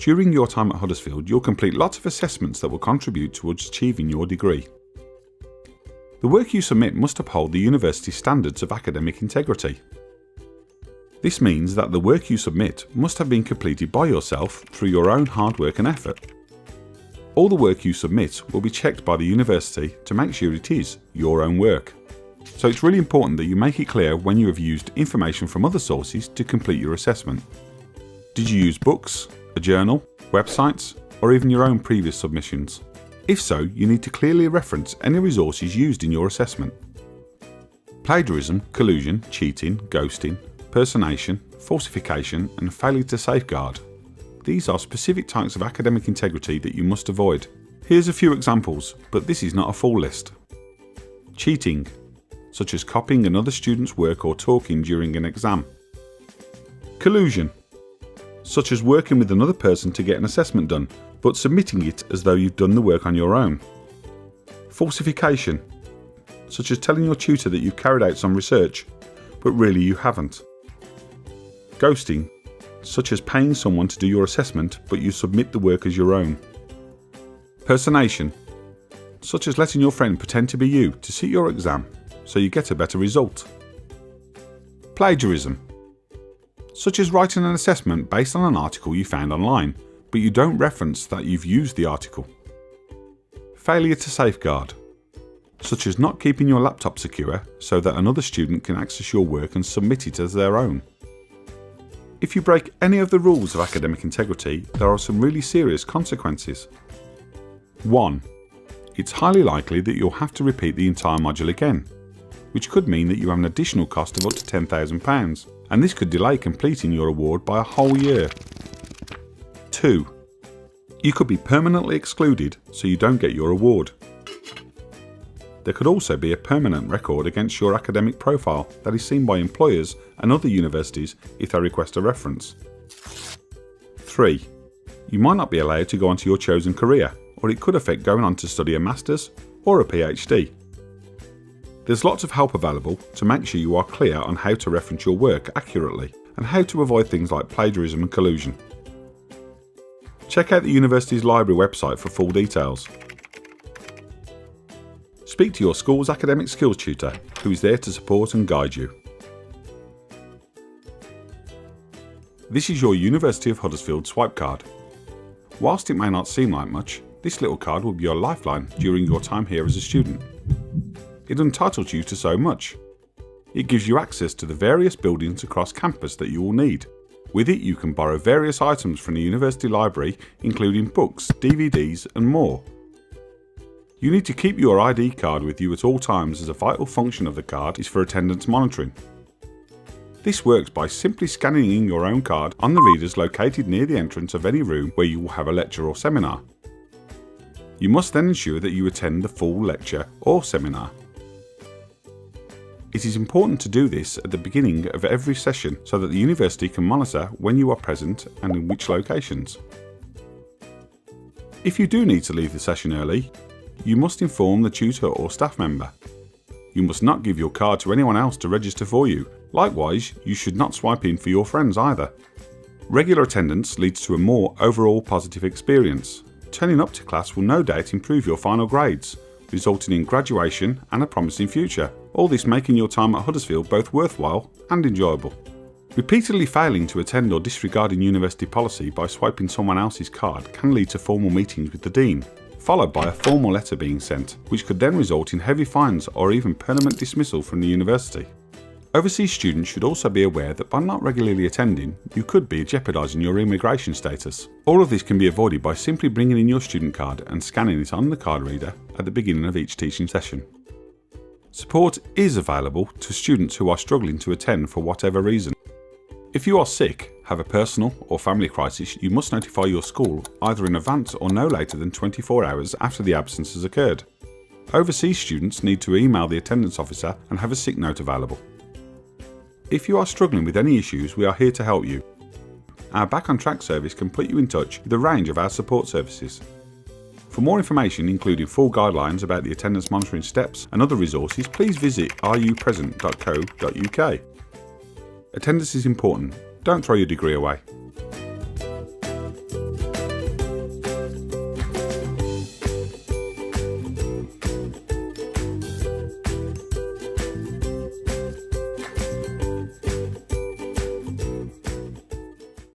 During your time at Huddersfield, you'll complete lots of assessments that will contribute towards achieving your degree. The work you submit must uphold the university's standards of academic integrity. This means that the work you submit must have been completed by yourself through your own hard work and effort. All the work you submit will be checked by the university to make sure it is your own work. So it's really important that you make it clear when you have used information from other sources to complete your assessment. Did you use books, a journal, websites, or even your own previous submissions? If so, you need to clearly reference any resources used in your assessment. Plagiarism, collusion, cheating, ghosting, personation, falsification, and failure to safeguard. These are specific types of academic integrity that you must avoid. Here's a few examples, but this is not a full list. Cheating, such as copying another student's work or talking during an exam. Collusion, such as working with another person to get an assessment done, but submitting it as though you've done the work on your own. Falsification, such as telling your tutor that you've carried out some research, but really you haven't. Ghosting, such as paying someone to do your assessment, but you submit the work as your own. Personation, such as letting your friend pretend to be you to sit your exam, so you get a better result. Plagiarism, such as writing an assessment based on an article you found online, but you don't reference that you've used the article. Failure to safeguard, such as not keeping your laptop secure so that another student can access your work and submit it as their own. If you break any of the rules of academic integrity, there are some really serious consequences. 1. It's highly likely that you'll have to repeat the entire module again, which could mean that you have an additional cost of up to £10,000, and this could delay completing your award by a whole year. 2. You could be permanently excluded so you don't get your award. There could also be a permanent record against your academic profile that is seen by employers and other universities if they request a reference. 3. You might not be allowed to go on to your chosen career, or it could affect going on to study a master's or a PhD. There's lots of help available to make sure you are clear on how to reference your work accurately and how to avoid things like plagiarism and collusion. Check out the university's library website for full details. Speak to your school's academic skills tutor, who is there to support and guide you. This is your University of Huddersfield swipe card. Whilst it may not seem like much, this little card will be your lifeline during your time here as a student. It entitles you to so much. It gives you access to the various buildings across campus that you will need. With it, you can borrow various items from the university library, including books, DVDs, and more. You need to keep your ID card with you at all times, as a vital function of the card is for attendance monitoring. This works by simply scanning in your own card on the readers located near the entrance of any room where you will have a lecture or seminar. You must then ensure that you attend the full lecture or seminar. It is important to do this at the beginning of every session so that the university can monitor when you are present and in which locations. If you do need to leave the session early, you must inform the tutor or staff member. You must not give your card to anyone else to register for you. Likewise, you should not swipe in for your friends either. Regular attendance leads to a more overall positive experience. Turning up to class will no doubt improve your final grades, resulting in graduation and a promising future. All this making your time at Huddersfield both worthwhile and enjoyable. Repeatedly failing to attend or disregarding university policy by swiping someone else's card can lead to formal meetings with the Dean, followed by a formal letter being sent, which could then result in heavy fines or even permanent dismissal from the university. Overseas students should also be aware that by not regularly attending, you could be jeopardising your immigration status. All of this can be avoided by simply bringing in your student card and scanning it on the card reader at the beginning of each teaching session. Support is available to students who are struggling to attend for whatever reason. If you are sick, have a personal or family crisis, you must notify your school either in advance or no later than 24 hours after the absence has occurred. Overseas students need to email the attendance officer and have a sick note available. If you are struggling with any issues, we are here to help you. Our Back on Track service can put you in touch with a range of our support services. For more information, including full guidelines about the attendance monitoring steps and other resources, please visit rupresent.co.uk. Attendance is important. Don't throw your degree away.